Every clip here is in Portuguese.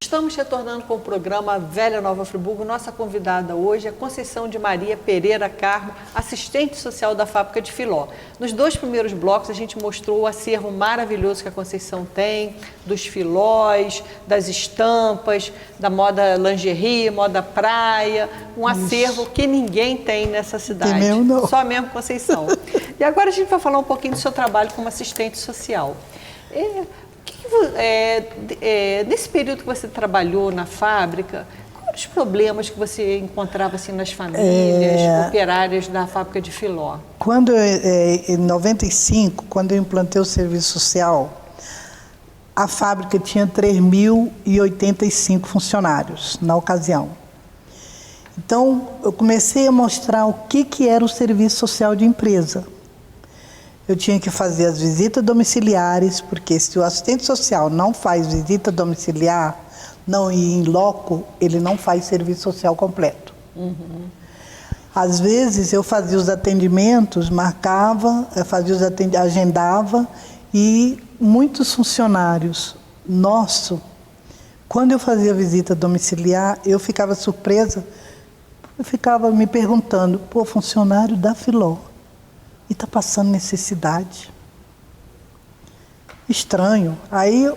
Estamos retornando com o programa Velha Nova Friburgo. Nossa convidada hoje é Conceição de Maria Pereira Carmo, assistente social da fábrica de Filó. Nos 2 primeiros blocos a gente mostrou o acervo maravilhoso que a Conceição tem, dos filós, das estampas, da moda lingerie, moda praia, um acervo que ninguém tem nessa cidade. Tem mesmo, não. Só mesmo Conceição. E agora a gente vai falar um pouquinho do seu trabalho como assistente social. Nesse período que você trabalhou na fábrica, quais os problemas que você encontrava assim, nas famílias operárias da fábrica de Filó? Em 95, quando eu implantei o serviço social, a fábrica tinha 3.085 funcionários na ocasião. Então, eu comecei a mostrar o que era o serviço social de empresa. Eu tinha que fazer as visitas domiciliares, porque se o assistente social não faz visita domiciliar, não ir em loco, ele não faz serviço social completo. Uhum. Às vezes eu fazia os atendimentos, agendava, e muitos funcionários nossos, quando eu fazia visita domiciliar, eu ficava surpresa, eu ficava me perguntando, funcionário da Filó, e está passando necessidade. Estranho. Aí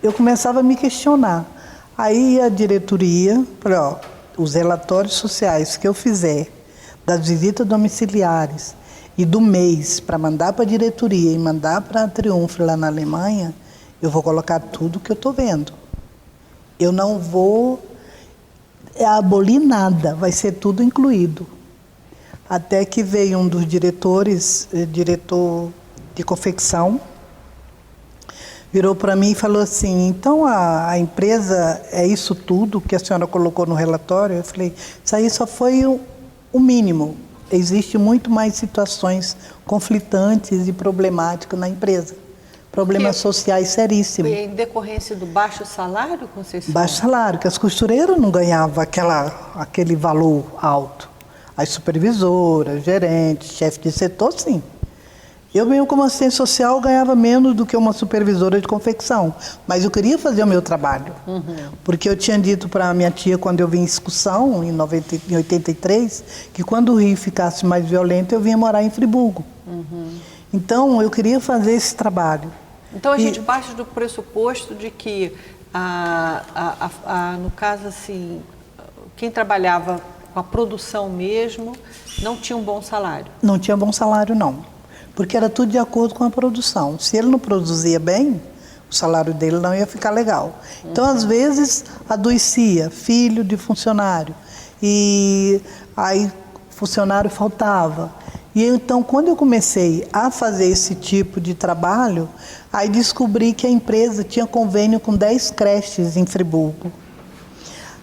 eu começava a me questionar. Aí a diretoria falou, os relatórios sociais que eu fizer, das visitas domiciliares e do mês, para mandar para a diretoria e mandar para a Triunfo lá na Alemanha, eu vou colocar tudo que eu estou vendo. Eu não vou abolir nada, vai ser tudo incluído. Até que veio um dos diretores, diretor de confecção, virou para mim e falou assim, então a empresa é isso tudo que a senhora colocou no relatório? Eu falei, isso aí só foi o mínimo. Existe muito mais situações conflitantes e problemáticas na empresa. Problemas sociais seríssimos. Foi em decorrência do baixo salário, Conceição? Baixo salário, que as costureiras não ganhavam aquele valor alto. As supervisoras, gerentes, chefe de setor, sim. Eu mesmo, como assistente social, ganhava menos do que uma supervisora de confecção. Mas eu queria fazer o meu trabalho. Uhum. Porque eu tinha dito para a minha tia, quando eu vim em excursão, em 83, que quando o Rio ficasse mais violento, eu vinha morar em Friburgo. Uhum. Então, eu queria fazer esse trabalho. Então, a gente parte do pressuposto de que, no caso, assim, quem trabalhava com a produção mesmo, não tinha um bom salário? Não tinha bom salário, não. Porque era tudo de acordo com a produção. Se ele não produzia bem, o salário dele não ia ficar legal. Então, às vezes, adoecia, filho de funcionário. E aí, funcionário faltava. E então, quando eu comecei a fazer esse tipo de trabalho, aí descobri que a empresa tinha convênio com 10 creches em Friburgo.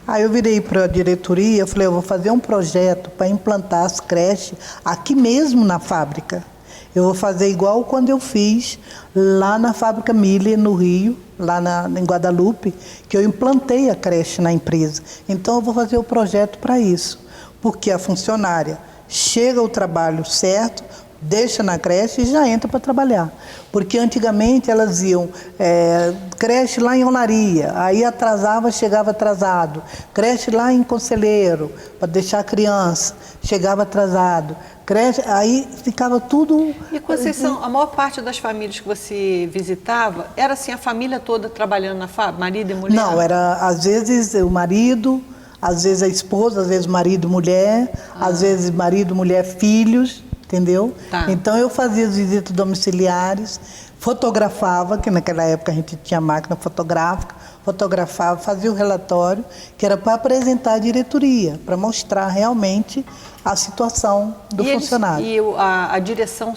Aí eu virei para a diretoria, eu falei, eu vou fazer um projeto para implantar as creches aqui mesmo na fábrica. Eu vou fazer igual quando eu fiz lá na fábrica Miller, no Rio, lá em Guadalupe, que eu implantei a creche na empresa. Então eu vou fazer o projeto para isso, porque a funcionária chega ao trabalho certo, deixa na creche e já entra para trabalhar. Porque antigamente elas iam, creche lá em Olaria, aí atrasava, chegava atrasado. Creche lá em Conselheiro, para deixar a criança, chegava atrasado. Creche, aí ficava tudo... E Conceição, a maior parte das famílias que você visitava, era assim, a família toda trabalhando na fábrica, marido e mulher? Não, era às vezes o marido, às vezes a esposa, às vezes marido e mulher, às vezes marido, mulher, filhos. Entendeu? Tá. Então eu fazia as visitas domiciliares, fotografava, que naquela época a gente tinha máquina fotográfica, fotografava, fazia o relatório, que era para apresentar à diretoria, para mostrar realmente a situação do funcionário. E a direção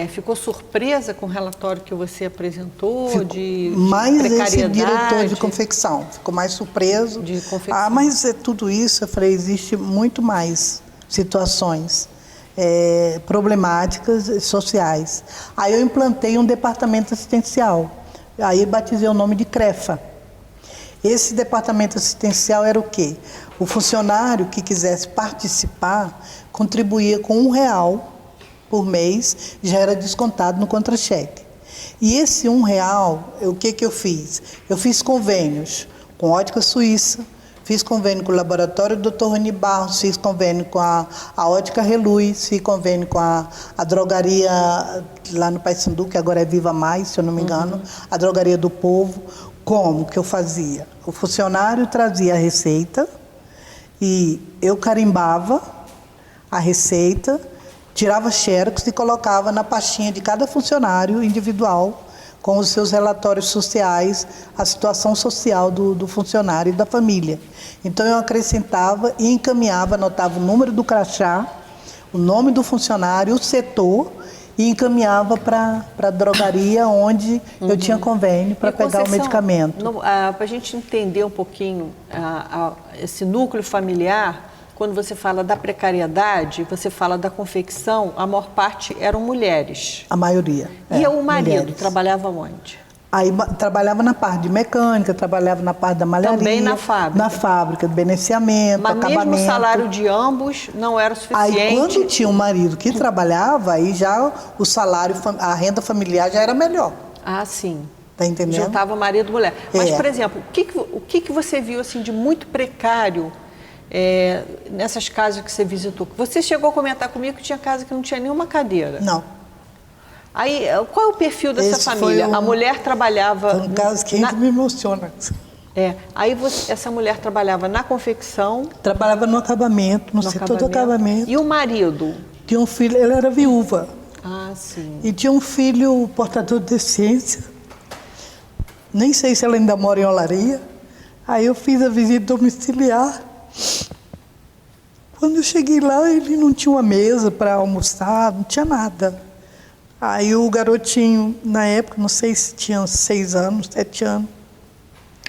ficou surpresa com o relatório que você apresentou de mais precariedade? Esse diretor de confecção ficou mais surpreso. De confecção. Mas é tudo isso, eu falei, existe muito mais situações problemáticas sociais. Aí eu implantei um departamento assistencial, aí batizei o nome de CREFA. Esse departamento assistencial era o quê? O funcionário que quisesse participar contribuía com R$1 por mês já era descontado no contra-cheque. E esse R$1, o que eu fiz? Eu fiz convênios com Ótica Suíça, fiz convênio com o Laboratório Dr. Rony Barros, fiz convênio com a Ótica Reluz, fiz convênio com a drogaria lá no Paissandu, que agora é Viva Mais, se eu não me engano, a Drogaria do Povo. Como que eu fazia? O funcionário trazia a receita e eu carimbava a receita, tirava xerox e colocava na pastinha de cada funcionário individual com os seus relatórios sociais, a situação social do funcionário e da família. Então eu acrescentava e encaminhava, anotava o número do crachá, o nome do funcionário, o setor, e encaminhava para a drogaria onde eu tinha convênio para pegar o medicamento. Para a gente entender um pouquinho esse núcleo familiar, quando você fala da precariedade, você fala da confecção, a maior parte eram mulheres. A maioria. E o marido mulheres. Trabalhava onde? Aí trabalhava na parte de mecânica, trabalhava na parte da malharia. Também na fábrica? Na fábrica, de beneficiamento, mas acabamento. Mesmo o salário de ambos não era suficiente? Aí quando tinha um marido que trabalhava, aí já o salário, a renda familiar já era melhor. Ah, sim. Tá entendendo? Juntava marido e mulher. Mas, por exemplo, o que você viu assim, de muito precário nessas casas que você visitou? Você chegou a comentar comigo que tinha casa que não tinha nenhuma cadeira. Não. Aí, qual é o perfil dessa família? A mulher trabalhava... Foi um caso que me emociona. Aí essa mulher trabalhava na confecção... Trabalhava no acabamento, no setor do acabamento. E o marido? Tinha um filho, ele era viúva. Ah, sim. E tinha um filho portador de deficiência. Nem sei se ela ainda mora em Olaria. Aí eu fiz a visita domiciliar. Quando eu cheguei lá, ele não tinha uma mesa para almoçar, não tinha nada. Aí o garotinho, na época, não sei se tinha 6 anos, 7 anos.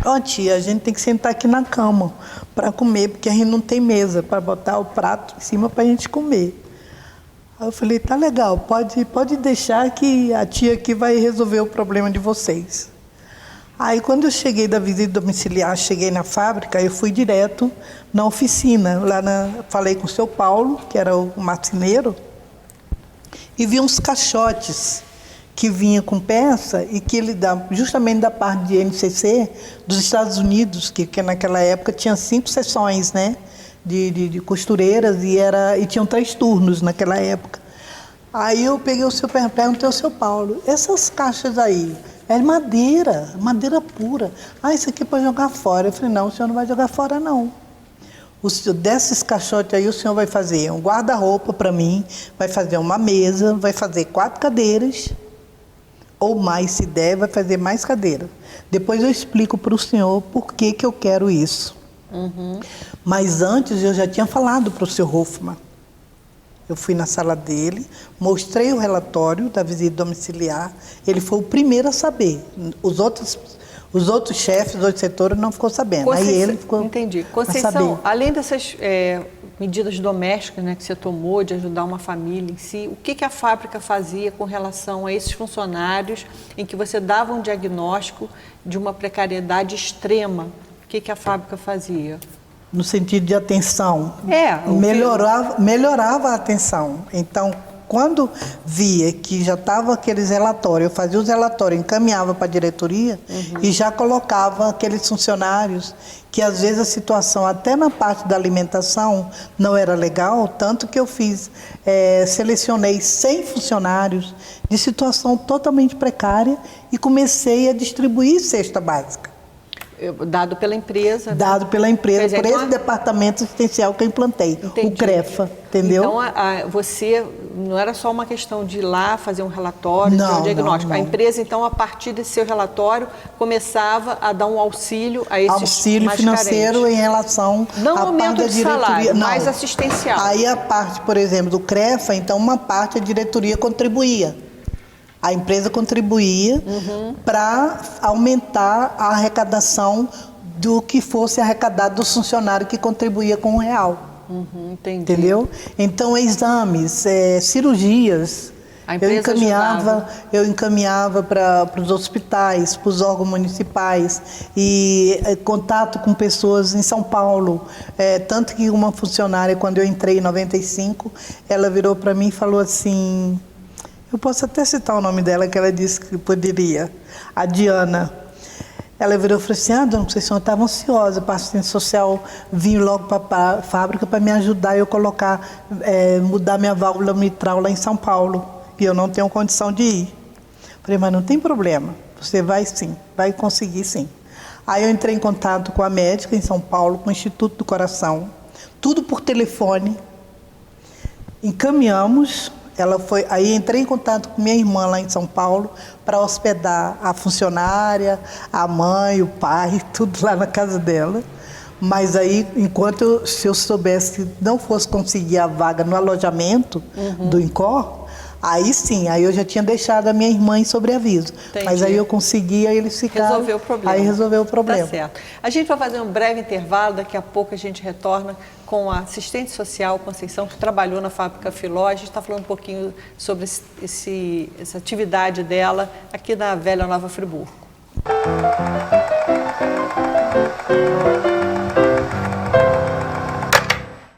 Ó, tia, a gente tem que sentar aqui na cama para comer, porque a gente não tem mesa para botar o prato em cima para a gente comer. Aí eu falei, tá legal, pode deixar que a tia aqui vai resolver o problema de vocês. Aí quando eu cheguei da visita domiciliar, cheguei na fábrica, eu fui direto na oficina. Falei com o seu Paulo, que era o marceneiro, e vi uns caixotes que vinha com peça e que ele dá justamente da parte de NCC dos Estados Unidos, que naquela época tinha 5 seções, né, de costureiras e tinham 3 turnos naquela época. Aí eu peguei perguntei ao seu Paulo, essas caixas aí, é madeira pura. Ah, isso aqui é para jogar fora. Eu falei, não, o senhor não vai jogar fora, não. Desses caixotes aí, o senhor vai fazer um guarda-roupa para mim, vai fazer uma mesa, vai fazer 4 cadeiras, ou mais, se der, vai fazer mais cadeiras. Depois eu explico para o senhor por que eu quero isso. Mas antes eu já tinha falado para o senhor Hoffman. Eu fui na sala dele, mostrei o relatório da visita domiciliar, ele foi o primeiro a saber. Os outros chefes dos outros setores não ficou sabendo. Aí ele ficou. Entendi. Conceição, além dessas medidas domésticas, né, que você tomou de ajudar uma família em si, o que a fábrica fazia com relação a esses funcionários em que você dava um diagnóstico de uma precariedade extrema? O que a fábrica fazia? No sentido de atenção. Melhorava a atenção. Então, quando via que já estava aqueles relatórios, eu fazia os relatórios, encaminhava para a diretoria e já colocava aqueles funcionários que às vezes a situação, até na parte da alimentação, não era legal, tanto que eu selecionei 100 funcionários de situação totalmente precária e comecei a distribuir cesta básica. Dado pela empresa. Dado pela empresa, por esse departamento assistencial que eu implantei, o CREFA, entendeu? Então, você, não era só uma questão de ir lá fazer um relatório, um diagnóstico. Não. A empresa, então, a partir desse seu relatório, começava a dar um auxílio a esses auxílio mais financeiro carentes. Em relação não à aumento parte da de diretoria. salário, não. mais assistencial. Aí a parte, por exemplo, do CREFA, então uma parte a diretoria contribuía. A empresa contribuía para aumentar a arrecadação do que fosse arrecadado do funcionário que contribuía com R$1. Entendi. Entendeu? Então, exames, cirurgias, A empresa ajudava. Eu encaminhava para os hospitais, para os órgãos municipais e contato com pessoas em São Paulo. Tanto que uma funcionária, quando eu entrei em 95, ela virou para mim e falou assim, eu posso até citar o nome dela, que ela disse que poderia, a Diana. Ela virou e falou assim, dona Conceição, eu estava ansiosa para a assistente social vir logo para a fábrica para me ajudar e eu mudar minha válvula mitral lá em São Paulo. E eu não tenho condição de ir. Falei, mas não tem problema, você vai sim, vai conseguir sim. Aí eu entrei em contato com a médica em São Paulo, com o Instituto do Coração, tudo por telefone. Encaminhamos. Aí entrei em contato com minha irmã lá em São Paulo para hospedar a funcionária, a mãe, o pai, tudo lá na casa dela. Mas aí, se eu soubesse que não fosse conseguir a vaga no alojamento do INCOR, aí sim, aí eu já tinha deixado a minha irmã em sobreaviso. Entendi. Mas aí eu consegui, aí eles ficaram... Resolveu o problema. Aí resolveu o problema. Tá certo. A gente vai fazer um breve intervalo, daqui a pouco a gente retorna com a assistente social Conceição, que trabalhou na fábrica Filó. A gente está falando um pouquinho sobre essa atividade dela aqui na Velha Nova Friburgo.